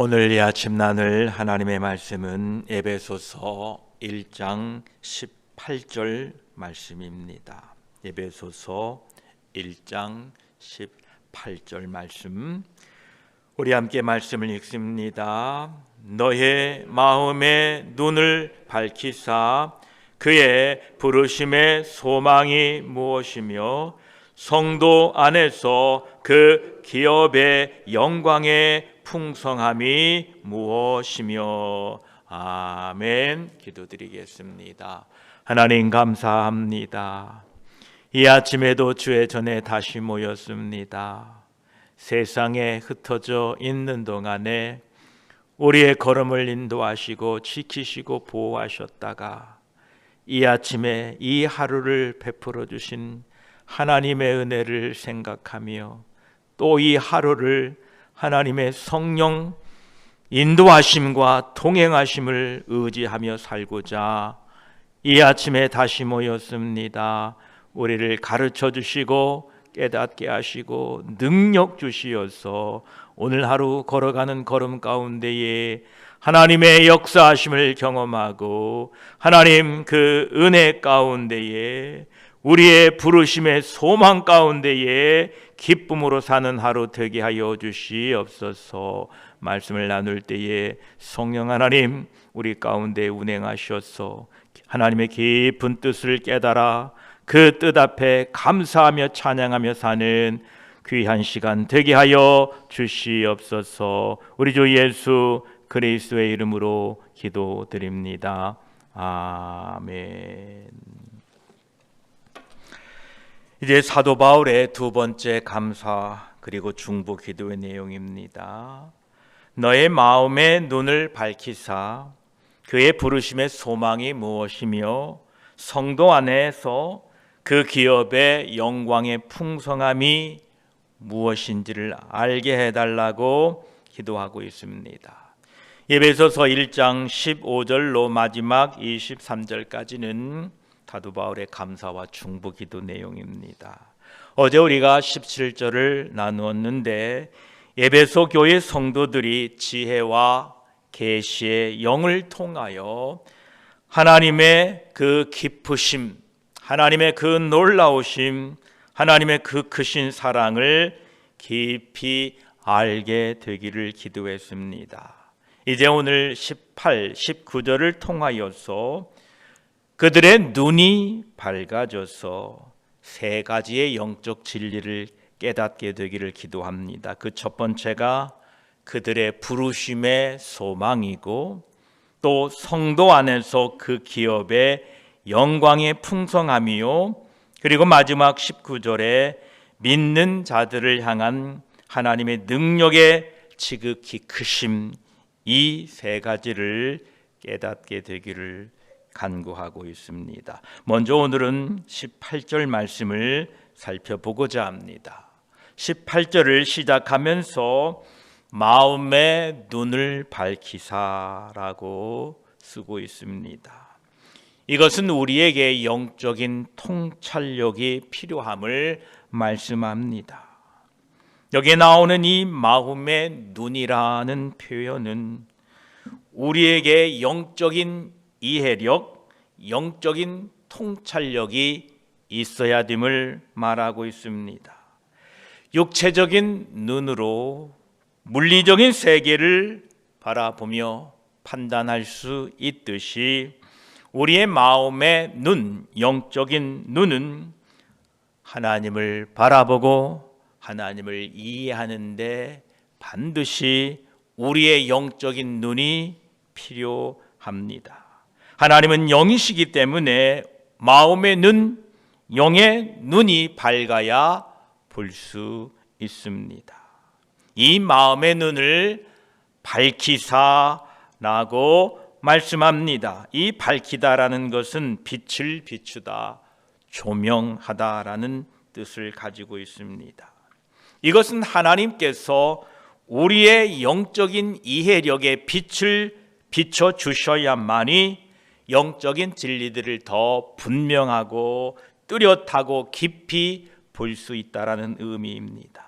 오늘 이 아침 나눌 하나님의 말씀은 에베소서 1장 18절 말씀입니다. 에베소서 1장 18절 말씀, 우리 함께 말씀을 읽습니다. 너의 마음의 눈을 밝히사 그의 부르심의 소망이 무엇이며 성도 안에서 그 기업의 영광의 풍성함이 무엇이며. 아멘. 기도드리겠습니다. 하나님 감사합니다. 이 아침에도 주의 전에 다시 모였습니다. 세상에 흩어져 있는 동안에 우리의 걸음을 인도하시고 지키시고 보호하셨다가 이 아침에 이 하루를 베풀어 주신 하나님의 은혜를 생각하며 또 이 하루를 하나님의 성령 인도하심과 동행하심을 의지하며 살고자 이 아침에 다시 모였습니다. 우리를 가르쳐 주시고 깨닫게 하시고 능력 주시어서 오늘 하루 걸어가는 걸음 가운데에 하나님의 역사하심을 경험하고 하나님 그 은혜 가운데에 우리의 부르심의 소망 가운데에 기쁨으로 사는 하루 되게 하여 주시옵소서. 말씀을 나눌 때에 성령 하나님 우리 가운데 운행하셔서 하나님의 깊은 뜻을 깨달아 그 뜻 앞에 감사하며 찬양하며 사는 귀한 시간 되게 하여 주시옵소서. 우리 주 예수 그리스도의 이름으로 기도드립니다. 아멘. 이제 사도 바울의 두 번째 감사 그리고 중보 기도의 내용입니다. 너의 마음의 눈을 밝히사 그의 부르심의 소망이 무엇이며 성도 안에서 그 기업의 영광의 풍성함이 무엇인지를 알게 해달라고 기도하고 있습니다. 에베소서 1장 15절로 마지막 23절까지는 사도 바울의 감사와 중보 기도 내용입니다. 어제 우리가 17절을 나누었는데 에베소 교회 성도들이 지혜와 계시의 영을 통하여 하나님의 그 깊으심, 하나님의 그 놀라우심, 하나님의 그 크신 사랑을 깊이 알게 되기를 기도했습니다. 이제 오늘 18, 19절을 통하여서 그들의 눈이 밝아져서 세 가지의 영적 진리를 깨닫게 되기를 기도합니다. 그 첫 번째가 그들의 부르심의 소망이고 또 성도 안에서 그 기업의 영광의 풍성함이요, 그리고 마지막 19절에 믿는 자들을 향한 하나님의 능력의 지극히 크심, 이 세 가지를 깨닫게 되기를 간구하고 있습니다. 먼저 오늘은 18절 말씀을 살펴보고자 합니다. 18절을 시작하면서 마음의 눈을 밝히사라고 쓰고 있습니다. 이것은 우리에게 영적인 통찰력이 필요함을 말씀합니다. 여기에 나오는 이 마음의 눈이라는 표현은 우리에게 영적인 이해력, 영적인 통찰력이 있어야 됨을 말하고 있습니다. 육체적인 눈으로 물리적인 세계를 바라보며 판단할 수 있듯이 우리의 마음의 눈, 영적인 눈은 하나님을 바라보고 하나님을 이해하는데 반드시 우리의 영적인 눈이 필요합니다. 하나님은 영이시기 때문에 마음의 눈, 영의 눈이 밝아야 볼 수 있습니다. 이 마음의 눈을 밝히사라고 말씀합니다. 이 밝히다라는 것은 빛을 비추다, 조명하다라는 뜻을 가지고 있습니다. 이것은 하나님께서 우리의 영적인 이해력에 빛을 비춰 주셔야만이 영적인 진리들을 더 분명하고 뚜렷하고 깊이 볼 수 있다라는 의미입니다.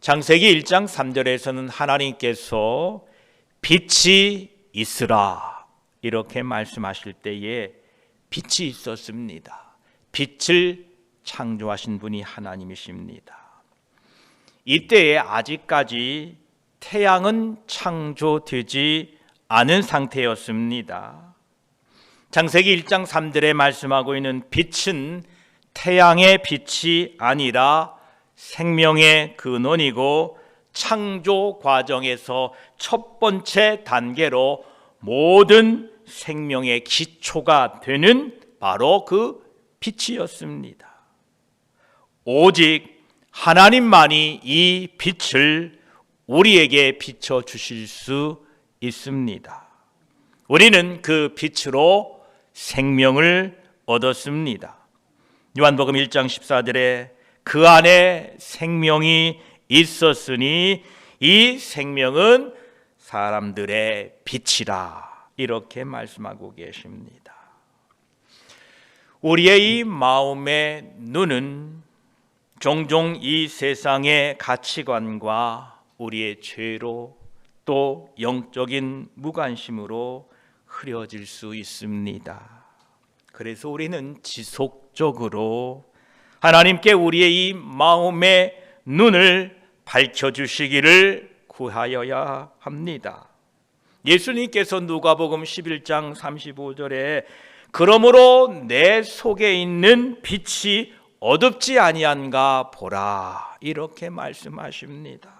창세기 1장 3절에서는 하나님께서 빛이 있으라 이렇게 말씀하실 때에 빛이 있었습니다. 빛을 창조하신 분이 하나님이십니다. 이때에 아직까지 태양은 창조되지 않은 상태였습니다. 창세기 1장 3절에 말씀하고 있는 빛은 태양의 빛이 아니라 생명의 근원이고 창조 과정에서 첫 번째 단계로 모든 생명의 기초가 되는 바로 그 빛이었습니다. 오직 하나님만이 이 빛을 우리에게 비춰주실 수 있습니다. 우리는 그 빛으로 생명을 얻었습니다. 요한복음 1장 14절에 그 안에 생명이 있었으니 이 생명은 사람들의 빛이라 이렇게 말씀하고 계십니다. 우리의 이 마음의 눈은 종종 이 세상의 가치관과 우리의 죄로 또 영적인 무관심으로 흐려질 수 있습니다. 그래서 우리는 지속적으로 하나님께 우리의 이 마음의 눈을 밝혀주시기를 구하여야 합니다. 예수님께서 누가복음 11장 35절에 그러므로 내 속에 있는 빛이 어둡지 아니한가 보라 이렇게 말씀하십니다.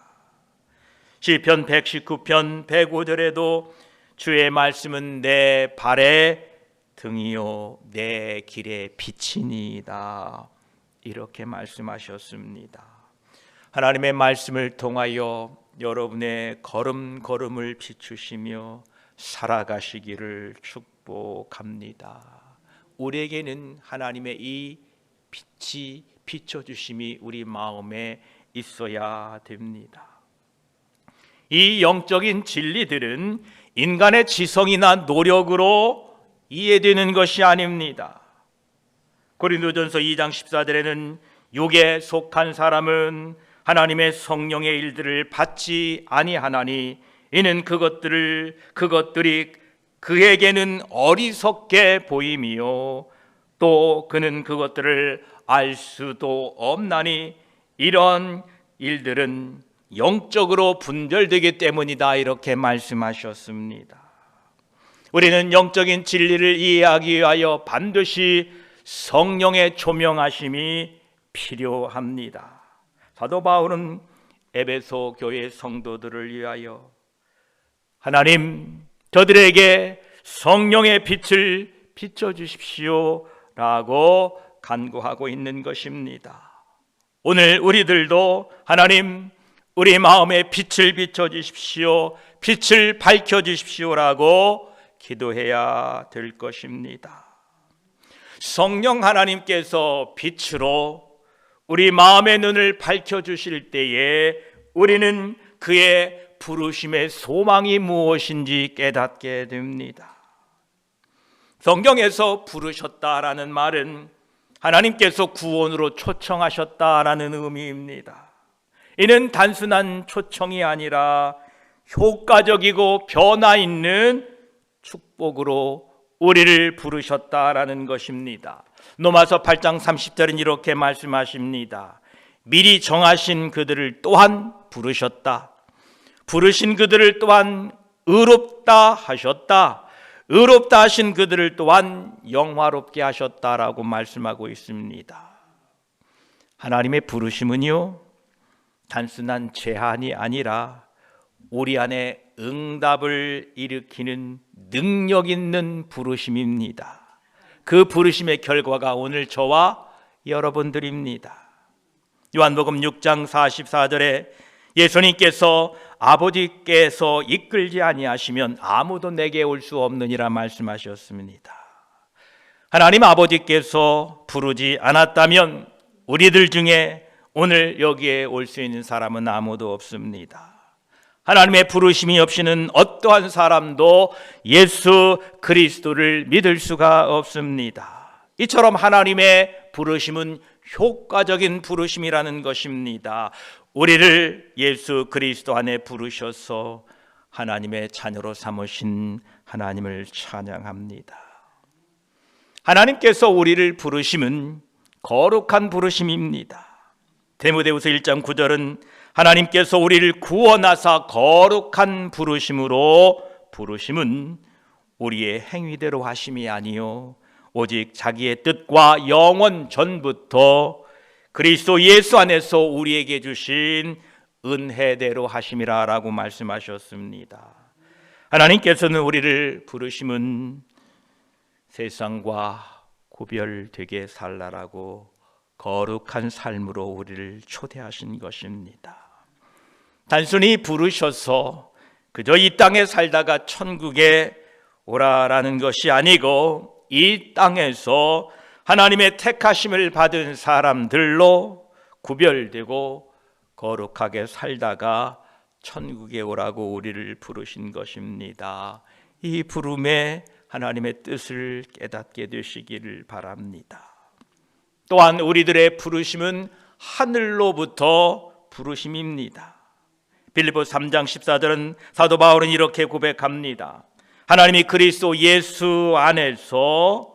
시편 119편 105절에도 주의 말씀은 내 발의 등이요 내 길의 빛이니이다 이렇게 말씀하셨습니다. 하나님의 말씀을 통하여 여러분의 걸음걸음을 비추시며 살아가시기를 축복합니다. 우리에게는 하나님의 이 빛이 비춰주심이 우리 마음에 있어야 됩니다. 이 영적인 진리들은 인간의 지성이나 노력으로 이해되는 것이 아닙니다. 고린도전서 2장 14절에는 육에 속한 사람은 하나님의 성령의 일들을 받지 아니하나니 이는 그것들이 그에게는 어리석게 보임이요 또 그는 그것들을 알 수도 없나니 이런 일들은 영적으로 분별되기 때문이다 이렇게 말씀하셨습니다. 우리는 영적인 진리를 이해하기 위하여 반드시 성령의 조명하심이 필요합니다. 사도 바울은 에베소 교회 성도들을 위하여 하나님 저들에게 성령의 빛을 비춰주십시오 라고 간구하고 있는 것입니다. 오늘 우리들도 하나님 우리 마음에 빛을 비춰주십시오, 빛을 밝혀주십시오라고 기도해야 될 것입니다. 성령 하나님께서 빛으로 우리 마음의 눈을 밝혀주실 때에 우리는 그의 부르심의 소망이 무엇인지 깨닫게 됩니다. 성경에서 부르셨다라는 말은 하나님께서 구원으로 초청하셨다라는 의미입니다. 이는 단순한 초청이 아니라 효과적이고 변화 있는 축복으로 우리를 부르셨다라는 것입니다. 로마서 8장 30절은 이렇게 말씀하십니다. 미리 정하신 그들을 또한 부르셨다. 부르신 그들을 또한 의롭다 하셨다. 의롭다 하신 그들을 또한 영화롭게 하셨다라고 말씀하고 있습니다. 하나님의 부르심은요 단순한 제한이 아니라 우리 안에 응답을 일으키는 능력 있는 부르심입니다. 그 부르심의 결과가 오늘 저와 여러분들입니다. 요한복음 6장 44절에 예수님께서 아버지께서 이끌지 아니하시면 아무도 내게 올 수 없느니라 말씀하셨습니다. 하나님 아버지께서 부르지 않았다면 우리들 중에 오늘 여기에 올 수 있는 사람은 아무도 없습니다. 하나님의 부르심이 없이는 어떠한 사람도 예수 그리스도를 믿을 수가 없습니다. 이처럼 하나님의 부르심은 효과적인 부르심이라는 것입니다. 우리를 예수 그리스도 안에 부르셔서 하나님의 자녀로 삼으신 하나님을 찬양합니다. 하나님께서 우리를 부르심은 거룩한 부르심입니다. 디모데후서 1장 9절은 하나님께서 우리를 구원하사 거룩한 부르심으로, 부르심은 우리의 행위대로 하심이 아니요 오직 자기의 뜻과 영원 전부터 그리스도 예수 안에서 우리에게 주신 은혜대로 하심이라 라고 말씀하셨습니다. 하나님께서는 우리를 부르심은 세상과 구별되게 살라라고 거룩한 삶으로 우리를 초대하신 것입니다. 단순히 부르셔서 그저 이 땅에 살다가 천국에 오라라는 것이 아니고 이 땅에서 하나님의 택하심을 받은 사람들로 구별되고 거룩하게 살다가 천국에 오라고 우리를 부르신 것입니다. 이 부름에 하나님의 뜻을 깨닫게 되시기를 바랍니다. 또한 우리들의 부르심은 하늘로부터 부르심입니다. 빌립보서 3장 14절은 사도 바울은 이렇게 고백합니다. 하나님이 그리스도 예수 안에서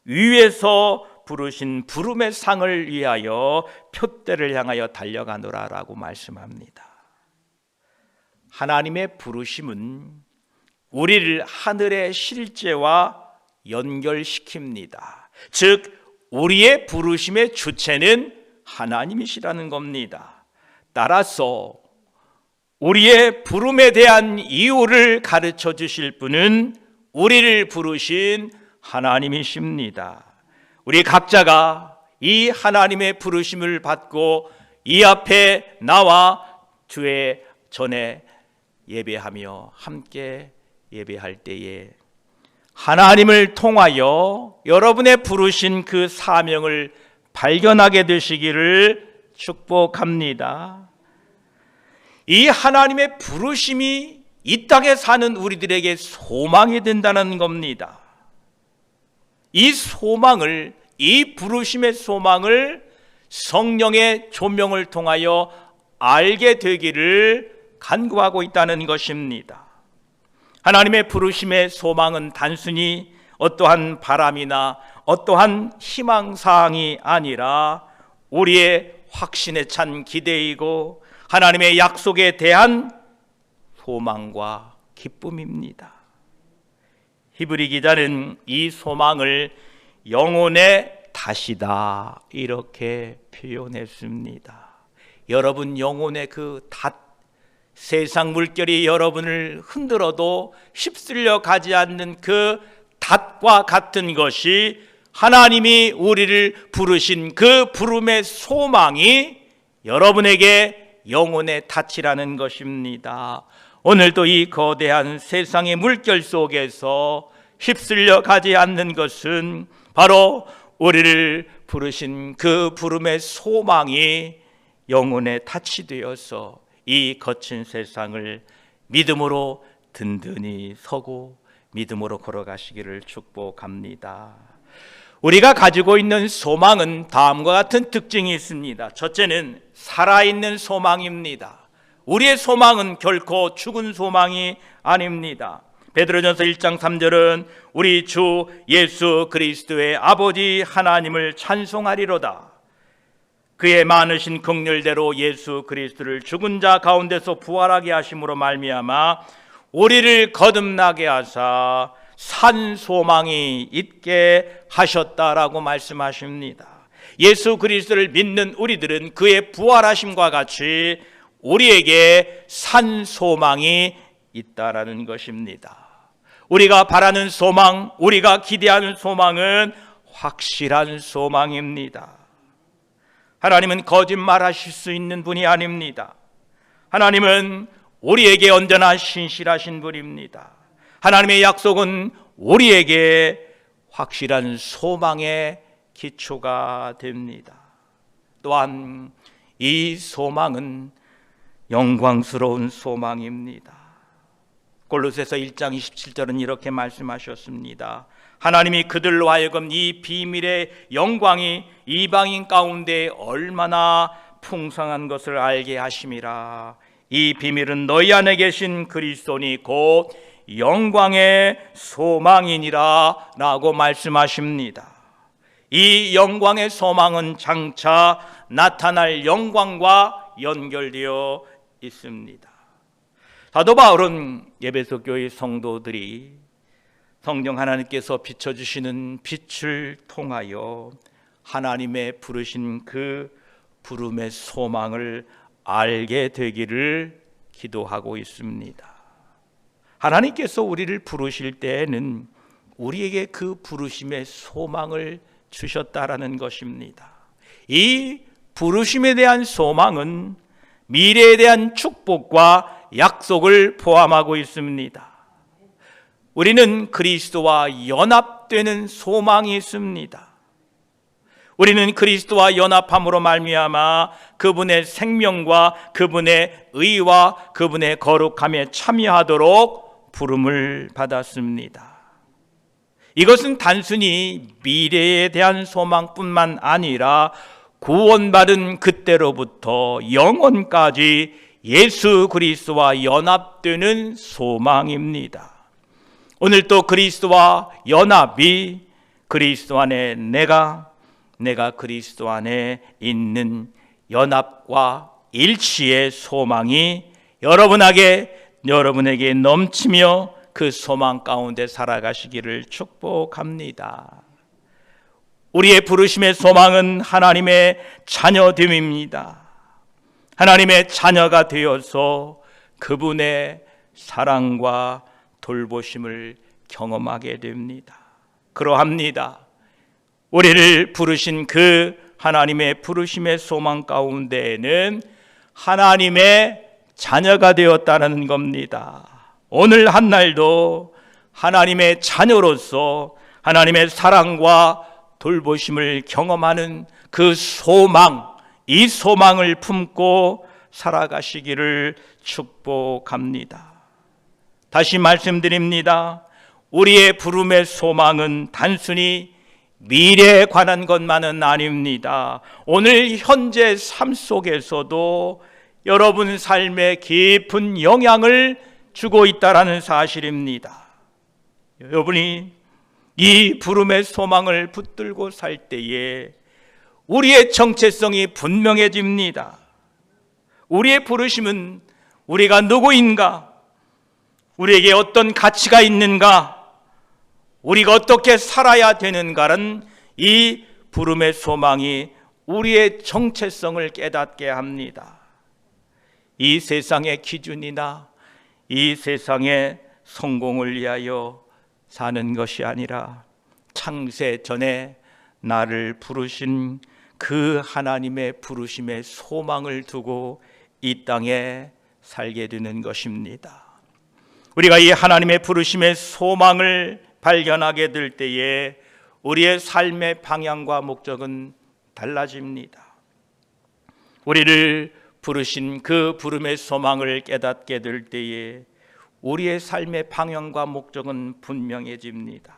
위에서 부르신 부름의 상을 위하여 표대를 향하여 달려가노라 라고 말씀합니다. 하나님의 부르심은 우리를 하늘의 실제와 연결시킵니다. 즉 우리의 부르심의 주체는 하나님이시라는 겁니다. 따라서 우리의 부름에 대한 이유를 가르쳐 주실 분은 우리를 부르신 하나님이십니다. 우리 각자가 이 하나님의 부르심을 받고 이 앞에 나와 주의 전에 예배하며 함께 예배할 때에 하나님을 통하여 여러분의 부르신 그 사명을 발견하게 되시기를 축복합니다. 이 하나님의 부르심이 이 땅에 사는 우리들에게 소망이 된다는 겁니다. 이 소망을, 이 부르심의 소망을 성령의 조명을 통하여 알게 되기를 간구하고 있다는 것입니다. 하나님의 부르심의 소망은 단순히 어떠한 바람이나 어떠한 희망사항이 아니라 우리의 확신에 찬 기대이고 하나님의 약속에 대한 소망과 기쁨입니다. 히브리 기자는 이 소망을 영혼의 닷이다 이렇게 표현했습니다. 여러분 영혼의 그 닷, 세상 물결이 여러분을 흔들어도 휩쓸려 가지 않는 그 닷과 같은 것이 하나님이 우리를 부르신 그 부름의 소망이 여러분에게 영혼의 닷이라는 것입니다. 오늘도 이 거대한 세상의 물결 속에서 휩쓸려 가지 않는 것은 바로 우리를 부르신 그 부름의 소망이 영혼의 닷이 되어서 이 거친 세상을 믿음으로 든든히 서고 믿음으로 걸어가시기를 축복합니다. 우리가 가지고 있는 소망은 다음과 같은 특징이 있습니다. 첫째는 살아있는 소망입니다. 우리의 소망은 결코 죽은 소망이 아닙니다. 베드로전서 1장 3절은 우리 주 예수 그리스도의 아버지 하나님을 찬송하리로다. 그의 많으신 긍휼대로 예수 그리스도를 죽은 자 가운데서 부활하게 하심으로 말미암아 우리를 거듭나게 하사 산 소망이 있게 하셨다라고 말씀하십니다. 예수 그리스도를 믿는 우리들은 그의 부활하심과 같이 우리에게 산 소망이 있다라는 것입니다. 우리가 바라는 소망, 우리가 기대하는 소망은 확실한 소망입니다. 하나님은 거짓말하실 수 있는 분이 아닙니다. 하나님은 우리에게 언제나 신실하신 분입니다. 하나님의 약속은 우리에게 확실한 소망의 기초가 됩니다. 또한 이 소망은 영광스러운 소망입니다. 골로새서 1장 27절은 이렇게 말씀하셨습니다. 하나님이 그들로 하여금 이 비밀의 영광이 이방인 가운데 얼마나 풍성한 것을 알게 하심이라. 이 비밀은 너희 안에 계신 그리스도니 곧 영광의 소망이니라 라고 말씀하십니다. 이 영광의 소망은 장차 나타날 영광과 연결되어 있습니다. 사도 바울은 에베소 교회 성도들이 성령 하나님께서 비춰주시는 빛을 통하여 하나님의 부르신 그 부름의 소망을 알게 되기를 기도하고 있습니다. 하나님께서 우리를 부르실 때에는 우리에게 그 부르심의 소망을 주셨다라는 것입니다. 이 부르심에 대한 소망은 미래에 대한 축복과 약속을 포함하고 있습니다. 우리는 그리스도와 연합되는 소망이 있습니다. 우리는 그리스도와 연합함으로 말미암아 그분의 생명과 그분의 의와 그분의 거룩함에 참여하도록 부름을 받았습니다. 이것은 단순히 미래에 대한 소망뿐만 아니라 구원받은 그때로부터 영원까지 예수 그리스도와 연합되는 소망입니다. 오늘 또 그리스도와 연합이 그리스도 안에 내가 그리스도 안에 있는 연합과 일치의 소망이 여러분에게 넘치며 그 소망 가운데 살아가시기를 축복합니다. 우리의 부르심의 소망은 하나님의 자녀됨입니다. 하나님의 자녀가 되어서 그분의 사랑과 돌보심을 경험하게 됩니다. 그러합니다. 우리를 부르신 그 하나님의 부르심의 소망 가운데에는 하나님의 자녀가 되었다는 겁니다. 오늘 한날도 하나님의 자녀로서 하나님의 사랑과 돌보심을 경험하는 그 소망, 이 소망을 품고 살아가시기를 축복합니다. 다시 말씀드립니다. 우리의 부름의 소망은 단순히 미래에 관한 것만은 아닙니다. 오늘 현재 삶 속에서도 여러분 삶에 깊은 영향을 주고 있다는 사실입니다. 여러분이 이 부름의 소망을 붙들고 살 때에 우리의 정체성이 분명해집니다. 우리의 부르심은 우리가 누구인가? 우리에게 어떤 가치가 있는가? 우리가 어떻게 살아야 되는가는 이 부름의 소망이 우리의 정체성을 깨닫게 합니다. 이 세상의 기준이나 이 세상의 성공을 위하여 사는 것이 아니라 창세 전에 나를 부르신 그 하나님의 부르심의 소망을 두고 이 땅에 살게 되는 것입니다. 우리가 이 하나님의 부르심의 소망을 발견하게 될 때에 우리의 삶의 방향과 목적은 달라집니다. 우리를 부르신 그 부름의 소망을 깨닫게 될 때에 우리의 삶의 방향과 목적은 분명해집니다.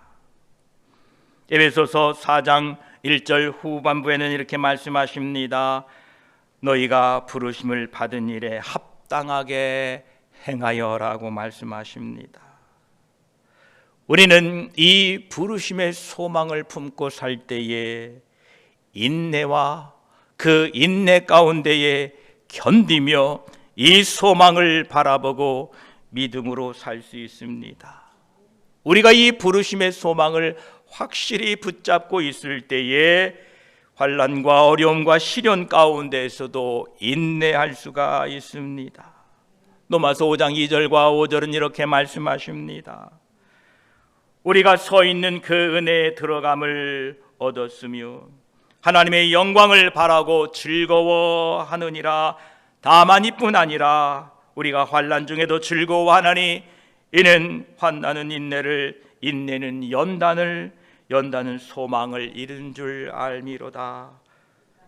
에베소서 4장 1절 후반부에는 이렇게 말씀하십니다. 너희가 부르심을 받은 일에 합당하게 행하여라고 말씀하십니다. 우리는 이 부르심의 소망을 품고 살 때에 인내와 그 인내 가운데에 견디며 이 소망을 바라보고 믿음으로 살 수 있습니다. 우리가 이 부르심의 소망을 확실히 붙잡고 있을 때에 환난과 어려움과 시련 가운데에서도 인내할 수가 있습니다. 로마서 5장 2절과 5절은 이렇게 말씀하십니다. 우리가 서 있는 그 은혜에 들어감을 얻었으며 하나님의 영광을 바라고 즐거워하느니라. 다만 이뿐 아니라 우리가 환난 중에도 즐거워하나니 이는 환난은 인내를, 인내는 연단을, 연단은 소망을 이룬 줄 알미로다.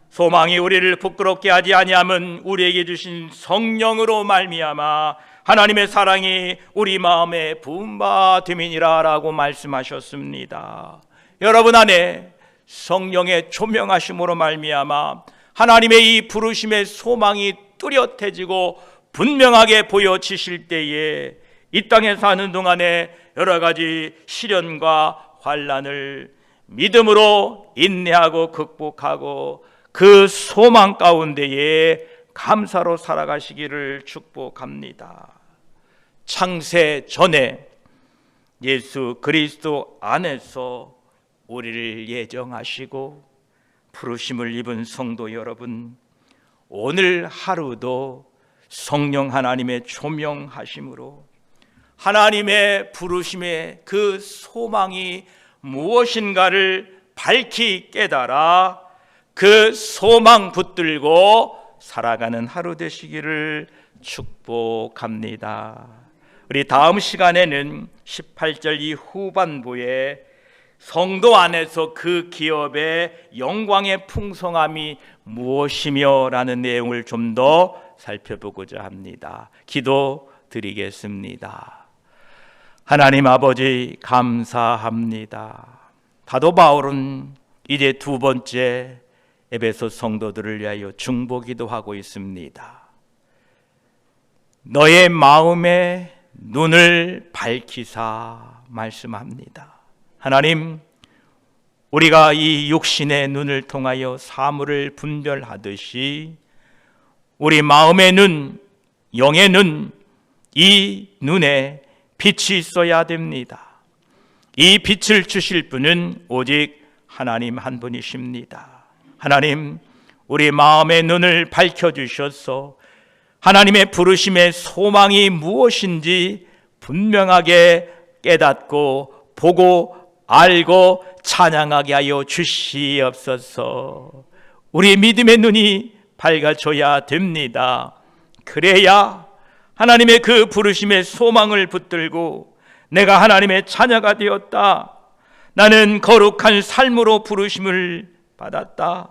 소망이 우리를 부끄럽게 하지 아니함은 우리에게 주신 성령으로 말미암아 하나님의 사랑이 우리 마음에 부은 바 됨이니라 라고 말씀하셨습니다. 여러분 안에 성령의 조명하심으로 말미암아 하나님의 이 부르심의 소망이 뚜렷해지고 분명하게 보여지실 때에 이 땅에 사는 동안에 여러 가지 시련과 환난을 믿음으로 인내하고 극복하고 그 소망 가운데에 감사로 살아가시기를 축복합니다. 창세 전에 예수 그리스도 안에서 우리를 예정하시고 부르심을 입은 성도 여러분, 오늘 하루도 성령 하나님의 조명하심으로 하나님의 부르심의 그 소망이 무엇인가를 밝히 깨달아 그 소망 붙들고 살아가는 하루 되시기를 축복합니다. 우리 다음 시간에는 18절 이 후반부에 성도 안에서 그 기업의 영광의 풍성함이 무엇이며 라는 내용을 좀 더 살펴보고자 합니다. 기도드리겠습니다. 하나님 아버지 감사합니다. 사도 바울은 이제 두 번째 에베소 성도들을 위하여 중보기도 하고 있습니다. 너의 마음의 눈을 밝히사 말씀합니다. 하나님, 우리가 이 육신의 눈을 통하여 사물을 분별하듯이 우리 마음의 눈, 영의 눈, 이 눈에 빛이 있어야 됩니다. 이 빛을 주실 분은 오직 하나님 한 분이십니다. 하나님, 우리 마음의 눈을 밝혀주셔서 하나님의 부르심의 소망이 무엇인지 분명하게 깨닫고 보고 알고 찬양하게 하여 주시옵소서. 우리 믿음의 눈이 밝아져야 됩니다. 그래야 하나님의 그 부르심의 소망을 붙들고 내가 하나님의 자녀가 되었다, 나는 거룩한 삶으로 부르심을 받았다,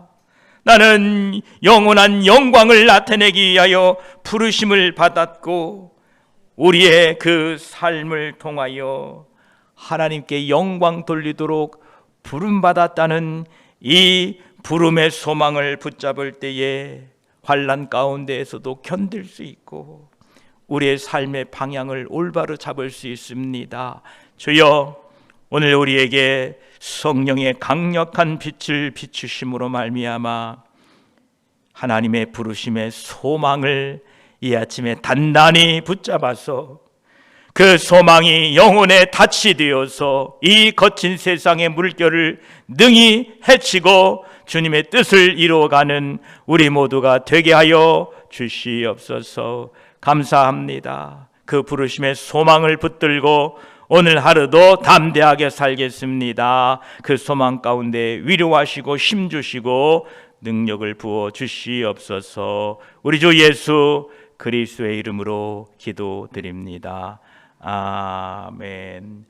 나는 영원한 영광을 나타내기 위하여 부르심을 받았고 우리의 그 삶을 통하여 하나님께 영광 돌리도록 부름받았다는 이 부름의 소망을 붙잡을 때에 환난 가운데에서도 견딜 수 있고 우리의 삶의 방향을 올바로 잡을 수 있습니다. 주여, 오늘 우리에게 성령의 강력한 빛을 비추심으로 말미암아 하나님의 부르심의 소망을 이 아침에 단단히 붙잡아서 그 소망이 영혼의 닻이 되어서 이 거친 세상의 물결을 능히 헤치고 주님의 뜻을 이루어가는 우리 모두가 되게 하여 주시옵소서. 감사합니다. 그 부르심의 소망을 붙들고 오늘 하루도 담대하게 살겠습니다. 그 소망 가운데 위로하시고 힘주시고 능력을 부어 주시옵소서. 우리 주 예수 그리스도의 이름으로 기도드립니다. 아멘.